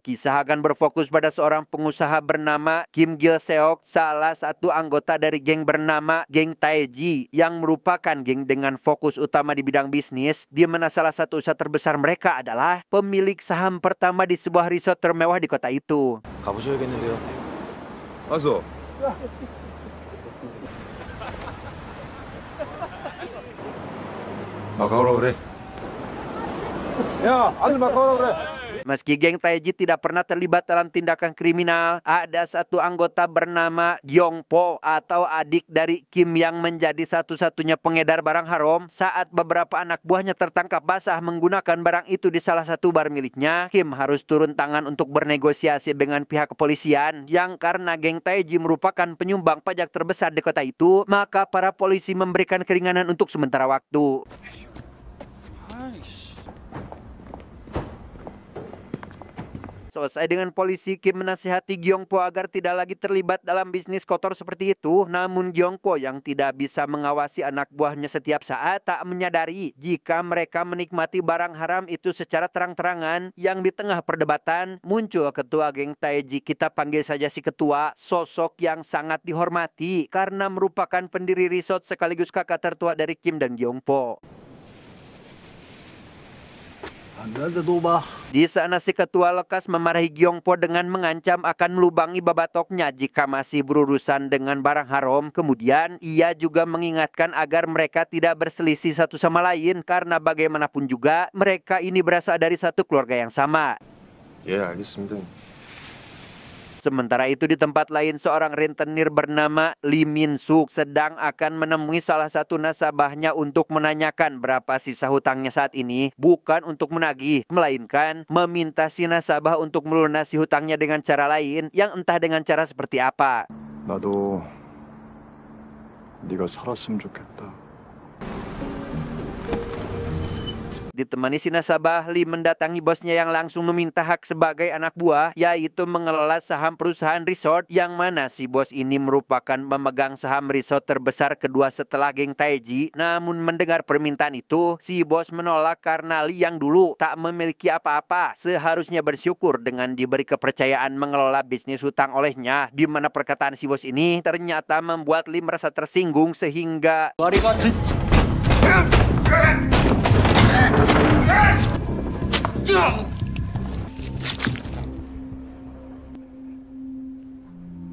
Kisah akan berfokus pada seorang pengusaha bernama Kim Gil Seok, salah satu anggota dari geng bernama Geng Taeji yang merupakan geng dengan fokus utama di bidang bisnis, di mana salah satu usaha terbesar mereka adalah pemilik saham pertama di sebuah resort termewah di kota itu. 가보셔야겠는데요. 와서 마카오라 그래. 야, 아들 마카오라 그래. Meski geng Taeji tidak pernah terlibat dalam tindakan kriminal, ada satu anggota bernama Gyongpo atau adik dari Kim yang menjadi satu-satunya pengedar barang haram. Saat beberapa anak buahnya tertangkap basah menggunakan barang itu di salah satu bar miliknya, Kim harus turun tangan untuk bernegosiasi dengan pihak kepolisian yang karena geng Taeji merupakan penyumbang pajak terbesar di kota itu, maka para polisi memberikan keringanan untuk sementara waktu. Selesai dengan polisi, Kim menasihati Gyongpo agar tidak lagi terlibat dalam bisnis kotor seperti itu. Namun Gyongpo yang tidak bisa mengawasi anak buahnya setiap saat tak menyadari jika mereka menikmati barang haram itu secara terang-terangan. Yang di tengah perdebatan muncul ketua geng Taeji, kita panggil saja si ketua, sosok yang sangat dihormati karena merupakan pendiri resort sekaligus kakak tertua dari Kim dan Gyongpo. Di sana si ketua lekas memarahi Gyongpo dengan mengancam akan melubangi babatoknya jika masih berurusan dengan barang haram. Kemudian ia juga mengingatkan agar mereka tidak berselisih satu sama lain karena bagaimanapun juga mereka ini berasal dari satu keluarga yang sama. 예, 알겠습니다. Sementara itu di tempat lain seorang rentenir bernama Lee Min Suk sedang akan menemui salah satu nasabahnya untuk menanyakan berapa sisa hutangnya saat ini. Bukan untuk menagih, melainkan meminta si nasabah untuk melunasi hutangnya dengan cara lain yang entah dengan cara seperti apa. 나도 네가 살았으면 좋겠다. Ditemani si nasabah, Lee mendatangi bosnya yang langsung meminta hak sebagai anak buah, yaitu mengelola saham perusahaan resort yang mana si bos ini merupakan memegang saham resort terbesar kedua setelah geng Taeji. Namun mendengar permintaan itu, si bos menolak karena Lee yang dulu tak memiliki apa-apa seharusnya bersyukur dengan diberi kepercayaan mengelola bisnis hutang olehnya, di mana perkataan si bos ini ternyata membuat Lee merasa tersinggung sehingga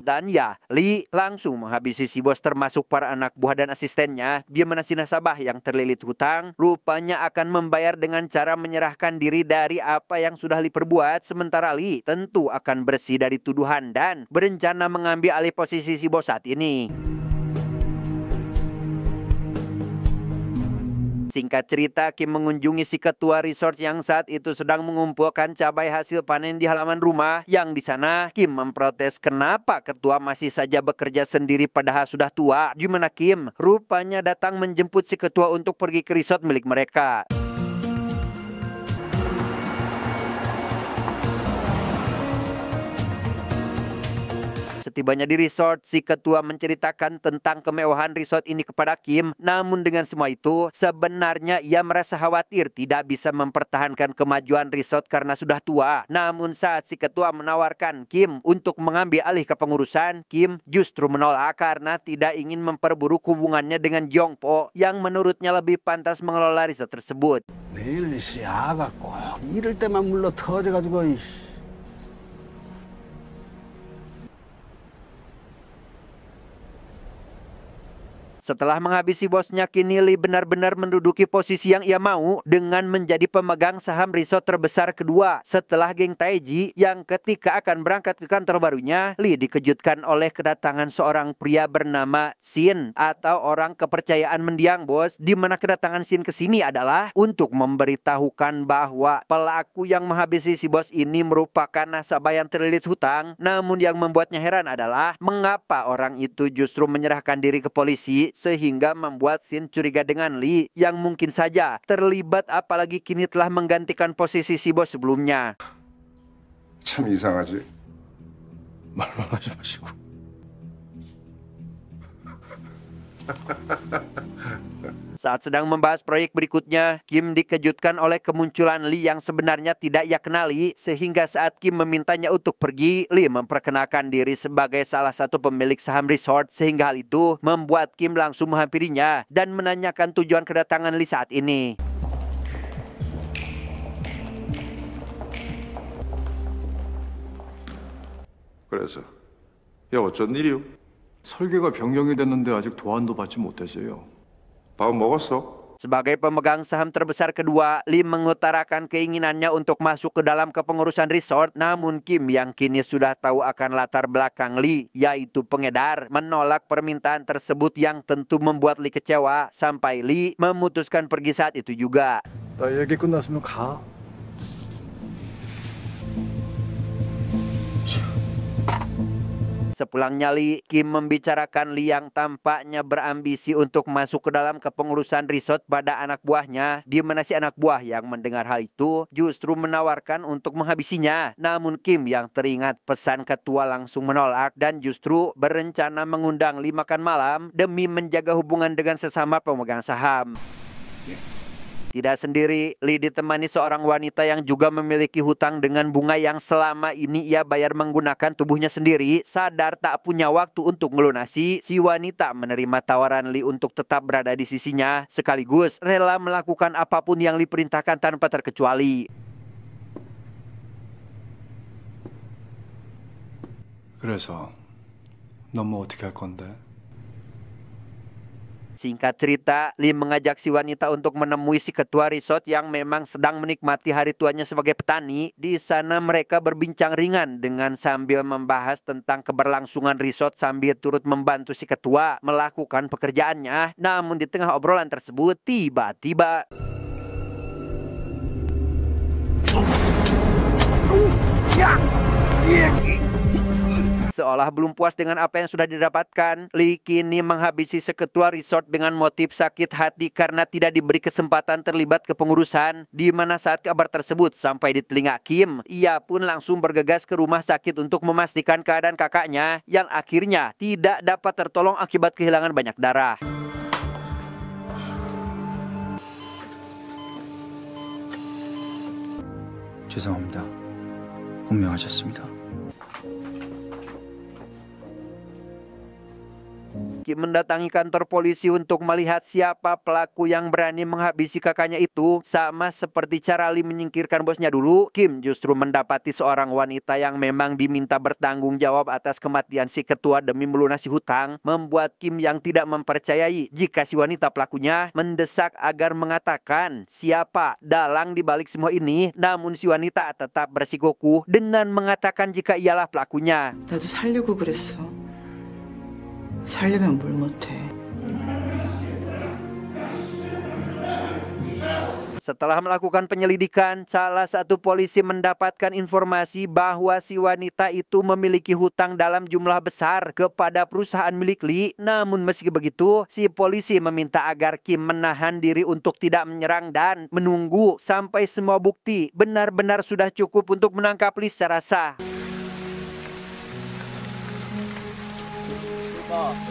dan ya, Lee langsung menghabisi si bos termasuk para anak buah dan asistennya, di mana si nasabah yang terlilit hutang rupanya akan membayar dengan cara menyerahkan diri dari apa yang sudah Lee perbuat, sementara Lee tentu akan bersih dari tuduhan dan berencana mengambil alih posisi si bos saat ini. Singkat cerita, Kim mengunjungi si ketua resort yang saat itu sedang mengumpulkan cabai hasil panen di halaman rumah. Yang di sana, Kim memprotes kenapa ketua masih saja bekerja sendiri padahal sudah tua. Di mana Kim rupanya datang menjemput si ketua untuk pergi ke resort milik mereka. Setibanya di resort, si ketua menceritakan tentang kemewahan resort ini kepada Kim. Namun dengan semua itu, sebenarnya ia merasa khawatir tidak bisa mempertahankan kemajuan resort karena sudah tua. Namun saat si ketua menawarkan Kim untuk mengambil alih kepengurusan, Kim justru menolak karena tidak ingin memperburuk hubungannya dengan Gyongpo yang menurutnya lebih pantas mengelola resort tersebut. 내일은 아가 꼭 이럴 때만 물러 터져가지고 Setelah menghabisi bosnya, kini Lee benar-benar menduduki posisi yang ia mau dengan menjadi pemegang saham resort terbesar kedua setelah geng Taeji, yang ketika akan berangkat ke kantor barunya, Lee dikejutkan oleh kedatangan seorang pria bernama Shin atau orang kepercayaan mendiang bos, di mana kedatangan Shin ke sini adalah untuk memberitahukan bahwa pelaku yang menghabisi si bos ini merupakan nasabah yang terlilit hutang. Namun yang membuatnya heran adalah mengapa orang itu justru menyerahkan diri ke polisi, sehingga membuat Shin curiga dengan Lee yang mungkin saja terlibat, apalagi kini telah menggantikan posisi si bos sebelumnya. 참 이상하지. 말만 하지 마시고 Saat sedang membahas proyek berikutnya, Kim dikejutkan oleh kemunculan Lee yang sebenarnya tidak ia kenali, sehingga saat Kim memintanya untuk pergi, Lee memperkenalkan diri sebagai salah satu pemilik saham resort, sehingga hal itu membuat Kim langsung menghampirinya dan menanyakan tujuan kedatangan Lee saat ini. 그래서 야 어쩐 일이요? 설계가 변경이 됐는데 아직 도안도 받지 못했어요. 밥 먹었어? Sebagai pemegang saham terbesar kedua, Lee mengutarakan keinginannya untuk masuk ke dalam kepengurusan resort, namun Kim yang kini sudah tahu akan latar belakang Lee, yaitu pengedar, menolak permintaan tersebut yang tentu membuat Lee kecewa, sampai Lee memutuskan pergi saat itu juga. 나 얘기 끝났으면 가. Sepulangnya Lee, Kim membicarakan Lee yang tampaknya berambisi untuk masuk ke dalam kepengurusan resort pada anak buahnya, di mana si anak buah yang mendengar hal itu justru menawarkan untuk menghabisinya. Namun Kim yang teringat pesan ketua langsung menolak dan justru berencana mengundang Lee makan malam demi menjaga hubungan dengan sesama pemegang saham. Tidak sendiri, Lee ditemani seorang wanita yang juga memiliki hutang dengan bunga yang selama ini ia bayar menggunakan tubuhnya sendiri. Sadar tak punya waktu untuk melunasi, si wanita menerima tawaran Lee untuk tetap berada di sisinya, sekaligus rela melakukan apapun yang Lee perintahkan tanpa terkecuali. 그래서 넌 뭐 어떻게 할 건데? Singkat cerita, Lee mengajak si wanita untuk menemui si ketua resort yang memang sedang menikmati hari tuanya sebagai petani. Di sana mereka berbincang ringan dengan sambil membahas tentang keberlangsungan resort sambil turut membantu si ketua melakukan pekerjaannya. Namun di tengah obrolan tersebut, tiba-tiba seolah belum puas dengan apa yang sudah didapatkan, Lee kini menghabisi seketua resort dengan motif sakit hati karena tidak diberi kesempatan terlibat kepengurusan. Di mana saat kabar tersebut sampai di telinga Kim, ia pun langsung bergegas ke rumah sakit untuk memastikan keadaan kakaknya yang akhirnya tidak dapat tertolong akibat kehilangan banyak darah. 죄송합니다. 운명하셨습니다. Kim mendatangi kantor polisi untuk melihat siapa pelaku yang berani menghabisi kakaknya itu. Sama seperti cara Lee menyingkirkan bosnya dulu, Kim justru mendapati seorang wanita yang memang diminta bertanggung jawab atas kematian si ketua demi melunasi hutang, membuat Kim yang tidak mempercayai jika si wanita pelakunya mendesak agar mengatakan siapa dalang di balik semua ini. Namun si wanita tetap bersikukuh dengan mengatakan jika ialah pelakunya. 나도 살려고 그랬어. 살려면 뭘 못해. Setelah melakukan penyelidikan, salah satu polisi mendapatkan informasi bahwa si wanita itu memiliki hutang dalam jumlah besar kepada perusahaan milik Lee. Namun meski begitu, si polisi meminta agar Kim menahan diri untuk tidak menyerang dan menunggu sampai semua bukti benar-benar sudah cukup untuk menangkap Lee secara sah.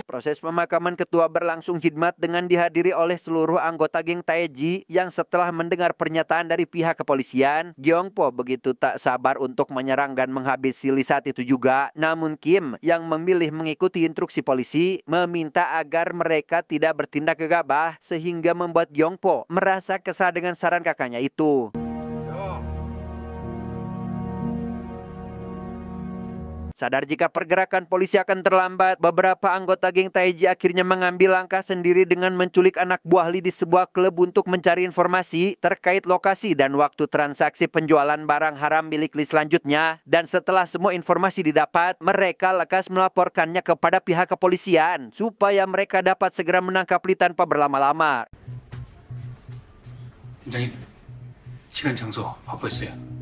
Proses pemakaman ketua berlangsung khidmat dengan dihadiri oleh seluruh anggota geng Taeji yang setelah mendengar pernyataan dari pihak kepolisian, Gyeongpo begitu tak sabar untuk menyerang dan menghabisi Lee saat itu juga. Namun Kim yang memilih mengikuti instruksi polisi meminta agar mereka tidak bertindak gegabah sehingga membuat Gyeongpo merasa kesal dengan saran kakaknya itu. Sadar jika pergerakan polisi akan terlambat, beberapa anggota geng Taeji akhirnya mengambil langkah sendiri dengan menculik anak buah Lee di sebuah klub untuk mencari informasi terkait lokasi dan waktu transaksi penjualan barang haram milik Lee selanjutnya. Dan setelah semua informasi didapat, mereka lekas melaporkannya kepada pihak kepolisian supaya mereka dapat segera menangkap Lee tanpa berlama-lama. 팀장님, 시간 장소 확보했어요.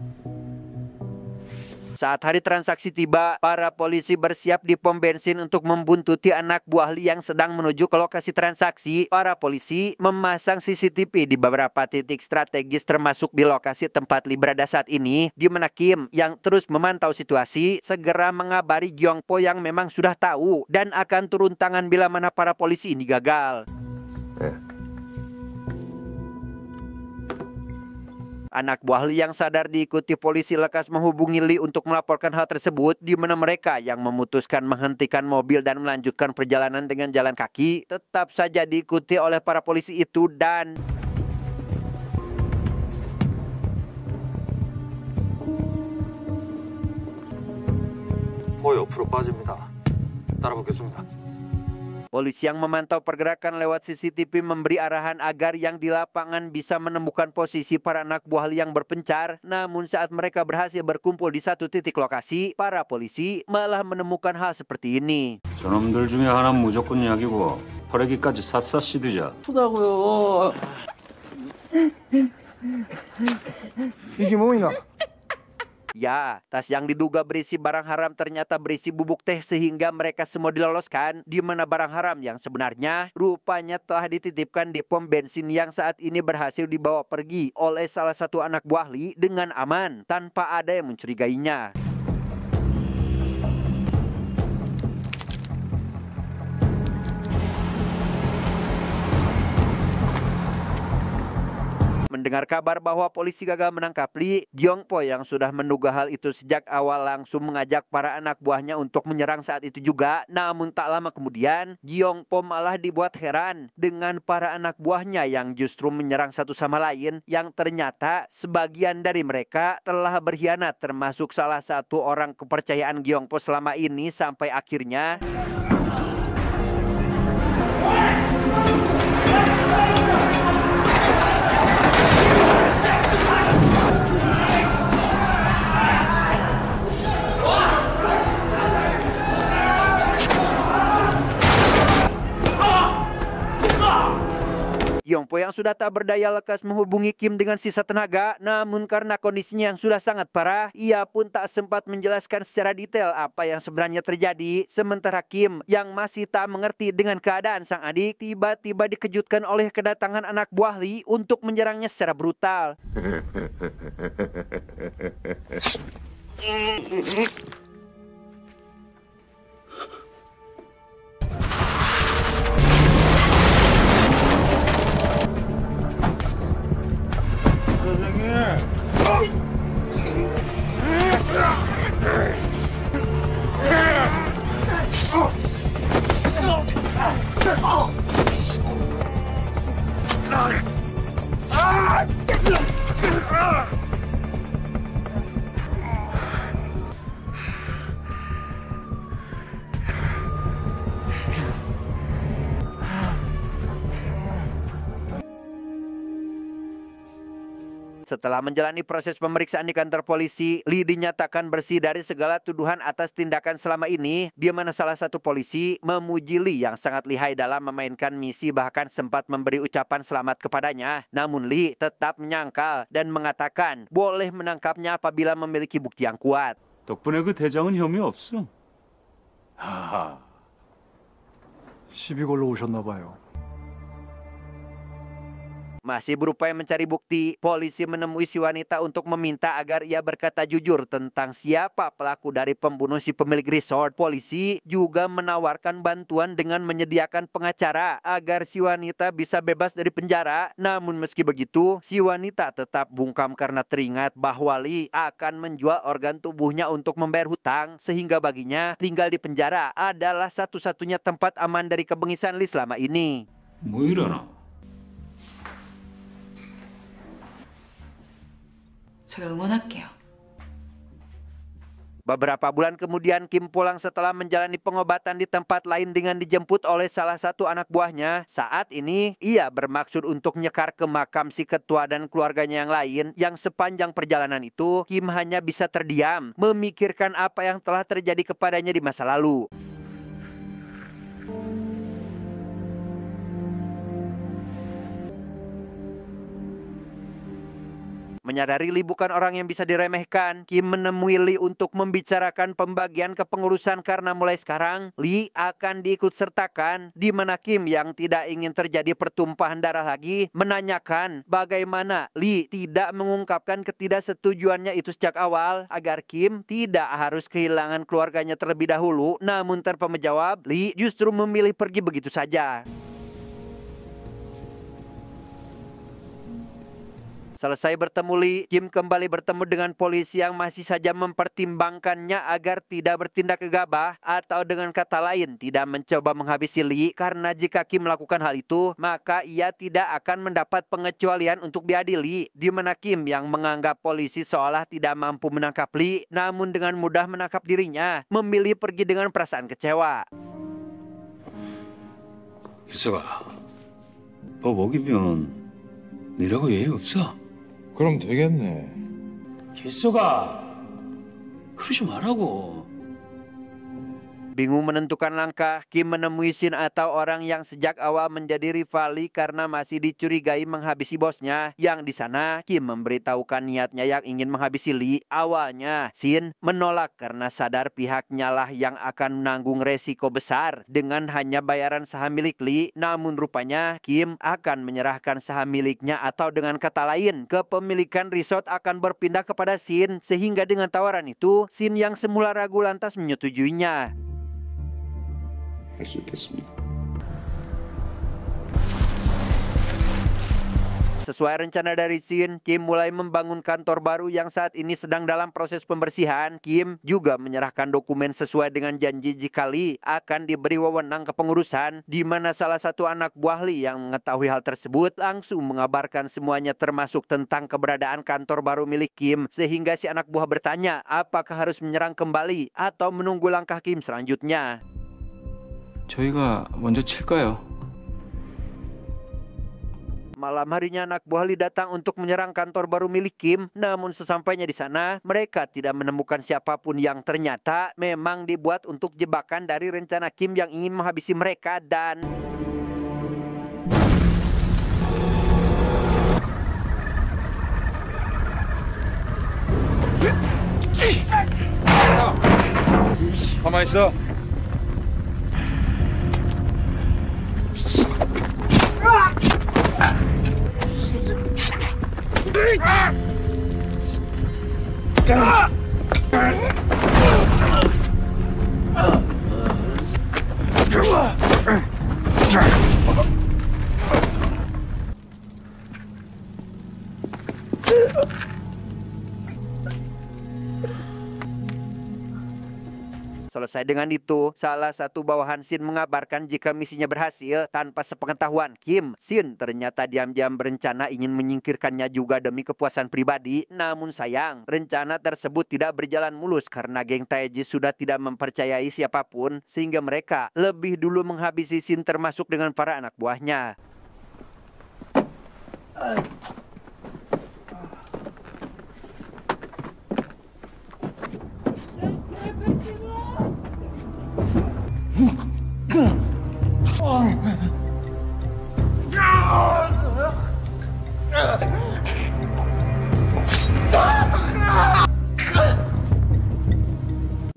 Saat hari transaksi tiba, para polisi bersiap di pom bensin untuk membuntuti anak buah Lee yang sedang menuju ke lokasi transaksi. Para polisi memasang CCTV di beberapa titik strategis termasuk di lokasi tempat Lee berada saat ini, di mana Kim yang terus memantau situasi segera mengabari Gyongpo yang memang sudah tahu dan akan turun tangan bila mana para polisi ini gagal. Anak buah Lee yang sadar diikuti polisi lekas menghubungi Lee untuk melaporkan hal tersebut, di mana mereka yang memutuskan menghentikan mobil dan melanjutkan perjalanan dengan jalan kaki tetap saja diikuti oleh para polisi itu dan 보여 옆으로 빠집니다. 따라붙겠습니다. polisi yang memantau pergerakan lewat CCTV memberi arahan agar yang di lapangan bisa menemukan posisi para anak buah Lee yang berpencar. Namun saat mereka berhasil berkumpul di satu titik lokasi, para polisi malah menemukan hal seperti ini. 저놈들 중에 하나는 무조건 약이고 혈액이까지 샅샅이 드자. 아프다고요. 이게 뭐이나? Ya, tas yang diduga berisi barang haram ternyata berisi bubuk teh sehingga mereka semua diloloskan, di mana barang haram yang sebenarnya rupanya telah dititipkan di pom bensin yang saat ini berhasil dibawa pergi oleh salah satu anak buah Lee dengan aman tanpa ada yang mencurigainya. Mendengar kabar bahwa polisi gagal menangkap Lee, Gyongpo yang sudah menduga hal itu sejak awal langsung mengajak para anak buahnya untuk menyerang saat itu juga. Namun tak lama kemudian, Gyongpo malah dibuat heran dengan para anak buahnya yang justru menyerang satu sama lain, yang ternyata sebagian dari mereka telah berkhianat, termasuk salah satu orang kepercayaan Gyongpo selama ini sampai akhirnya Gyongpo yang sudah tak berdaya lekas menghubungi Kim dengan sisa tenaga, namun karena kondisinya yang sudah sangat parah, ia pun tak sempat menjelaskan secara detail apa yang sebenarnya terjadi. Sementara Kim yang masih tak mengerti dengan keadaan sang adik, tiba-tiba dikejutkan oleh kedatangan anak buah Lee untuk menyerangnya secara brutal. Setelah menjalani proses pemeriksaan di kantor polisi, Lee dinyatakan bersih dari segala tuduhan atas tindakan selama ini, di mana salah satu polisi memuji Lee yang sangat lihai dalam memainkan misi, bahkan sempat memberi ucapan selamat kepadanya. Namun Lee tetap menyangkal dan mengatakan boleh menangkapnya apabila memiliki bukti yang kuat. 덕분에 그 대장은 혐의 없어. 하하. 시비 걸러 오셨나 봐요. Masih berupaya mencari bukti, polisi menemui si wanita untuk meminta agar ia berkata jujur tentang siapa pelaku dari pembunuh si pemilik resort. Polisi juga menawarkan bantuan dengan menyediakan pengacara agar si wanita bisa bebas dari penjara. Namun meski begitu, si wanita tetap bungkam karena teringat bahwa Lee akan menjual organ tubuhnya untuk membayar hutang, sehingga baginya tinggal di penjara adalah satu-satunya tempat aman dari kebengisan Lee selama ini. 뭐 이러나? 제가 응원할게요. Beberapa bulan kemudian Kim pulang setelah menjalani pengobatan di tempat lain dengan dijemput oleh salah satu anak buahnya. Saat ini ia bermaksud untuk nyekar ke makam si ketua dan keluarganya yang lain, yang sepanjang perjalanan itu Kim hanya bisa terdiam memikirkan apa yang telah terjadi kepadanya di masa lalu. Menyadari Lee bukan orang yang bisa diremehkan, Kim menemui Lee untuk membicarakan pembagian kepengurusan karena mulai sekarang Lee akan diikut sertakan, di mana Kim yang tidak ingin terjadi pertumpahan darah lagi menanyakan bagaimana Lee tidak mengungkapkan ketidaksetujuannya itu sejak awal agar Kim tidak harus kehilangan keluarganya terlebih dahulu. Namun tanpa menjawab, Lee justru memilih pergi begitu saja. Selesai bertemu Lee, Kim kembali bertemu dengan polisi yang masih saja mempertimbangkannya agar tidak bertindak gegabah atau dengan kata lain tidak mencoba menghabisi Lee, karena jika Kim melakukan hal itu maka ia tidak akan mendapat pengecualian untuk diadili, di mana Kim yang menganggap polisi seolah tidak mampu menangkap Lee namun dengan mudah menangkap dirinya memilih pergi dengan perasaan kecewa. 길서가 법 어기면 니라고 예의 없어? 그럼 되겠네. 길서가 그러지 말라고. Bingung menentukan langkah, Kim menemui Shin atau orang yang sejak awal menjadi rival Lee karena masih dicurigai menghabisi bosnya. Yang di sana Kim memberitahukan niatnya yang ingin menghabisi Lee. Awalnya Shin menolak karena sadar pihaknya lah yang akan menanggung resiko besar dengan hanya bayaran saham milik Lee. Namun rupanya Kim akan menyerahkan saham miliknya, atau dengan kata lain kepemilikan resort akan berpindah kepada Shin, sehingga dengan tawaran itu Shin yang semula ragu lantas menyetujuinya. 할 수 있겠습니까? Sesuai rencana dari Shin, Kim mulai membangun kantor baru yang saat ini sedang dalam proses pembersihan. Kim juga menyerahkan dokumen sesuai dengan janji jika Lee akan diberi wewenang kepengurusan, di mana salah satu anak buah Lee yang mengetahui hal tersebut langsung mengabarkan semuanya termasuk tentang keberadaan kantor baru milik Kim, sehingga si anak buah bertanya apakah harus menyerang kembali atau menunggu langkah Kim selanjutnya. 저희가 먼저 칠까요? Malam harinya anak buah Lee datang untuk menyerang kantor baru milik Kim. Namun sesampainya di sana, mereka tidak menemukan siapapun yang ternyata memang dibuat untuk jebakan dari rencana Kim yang ingin menghabisi mereka. Dan 가만히 있어. selesai dengan itu, salah satu bawahan Shin mengabarkan jika misinya berhasil. Tanpa sepengetahuan Kim, Shin ternyata diam-diam berencana ingin menyingkirkannya juga demi kepuasan pribadi. Namun sayang, rencana tersebut tidak berjalan mulus karena geng Taeji sudah tidak mempercayai siapapun, sehingga mereka lebih dulu menghabisi Shin termasuk dengan para anak buahnya.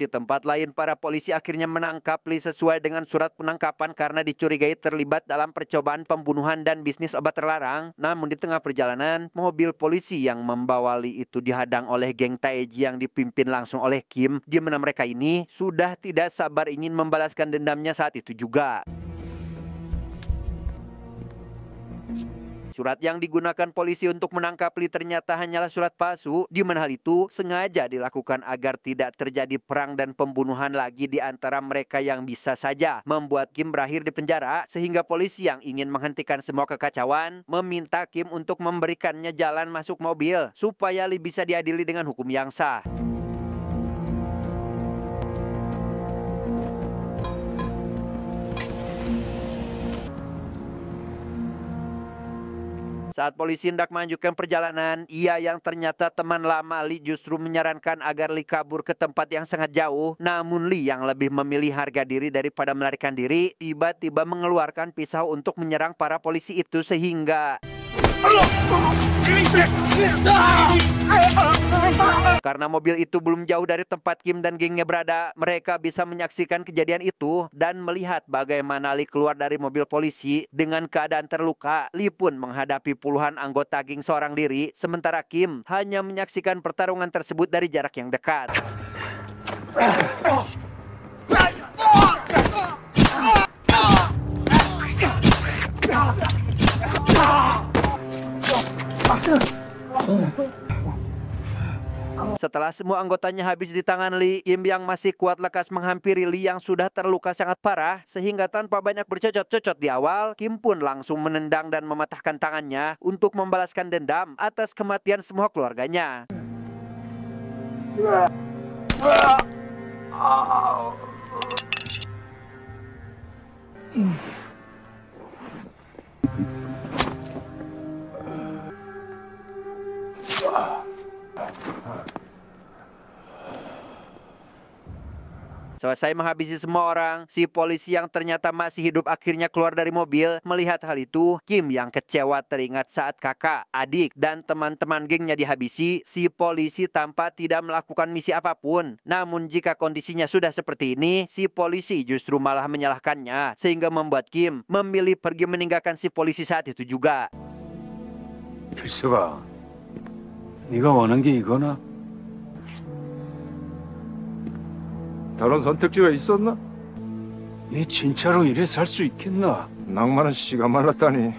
Di tempat lain, para polisi akhirnya menangkap Lee sesuai dengan surat penangkapan karena dicurigai terlibat dalam percobaan pembunuhan dan bisnis obat terlarang. Namun di tengah perjalanan, mobil polisi yang membawa Lee itu dihadang oleh geng Taeji yang dipimpin langsung oleh Kim, di mana mereka ini sudah tidak sabar ingin membalaskan dendamnya saat itu juga. Surat yang digunakan polisi untuk menangkap Lee ternyata hanyalah surat palsu, di mana hal itu sengaja dilakukan agar tidak terjadi perang dan pembunuhan lagi di antara mereka yang bisa saja membuat Kim berakhir di penjara, sehingga polisi yang ingin menghentikan semua kekacauan meminta Kim untuk memberikannya jalan masuk mobil supaya Lee bisa diadili dengan hukum yang sah. Saat polisi hendak melanjutkan perjalanan, ia yang ternyata teman lama Lee justru menyarankan agar Lee kabur ke tempat yang sangat jauh. Namun Lee yang lebih memilih harga diri daripada melarikan diri, tiba-tiba mengeluarkan pisau untuk menyerang para polisi itu, sehingga Karena mobil itu belum jauh dari tempat Kim dan gengnya berada, mereka bisa menyaksikan kejadian itu dan melihat bagaimana Lee keluar dari mobil polisi dengan keadaan terluka. Lee pun menghadapi puluhan anggota geng seorang diri, sementara Kim hanya menyaksikan pertarungan tersebut dari jarak yang dekat. Setelah semua anggotanya habis di tangan Lee, Kim yang masih kuat lekas menghampiri Lee yang sudah terluka sangat parah, sehingga tanpa banyak bercocot-cocot di awal, Kim pun langsung menendang dan mematahkan tangannya untuk membalaskan dendam atas kematian semua keluarganya. Selesai menghabisi semua orang, si polisi yang ternyata masih hidup akhirnya keluar dari mobil. Melihat hal itu, Kim yang kecewa teringat saat kakak, adik, dan teman-teman gengnya dihabisi, si polisi tampak tidak melakukan misi apapun. Namun jika kondisinya sudah seperti ini, si polisi justru malah menyalahkannya, sehingga membuat Kim memilih pergi meninggalkan si polisi saat itu juga. 길서가, 네가 원한 게 이거나? 다른 선택지가 있었나? 네 진짜로 이래 살 수 있겠나? 낭만은 씨가 말랐다니.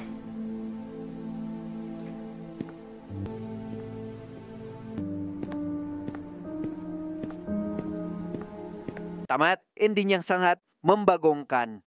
Tamat, ending yang sangat membagongkan.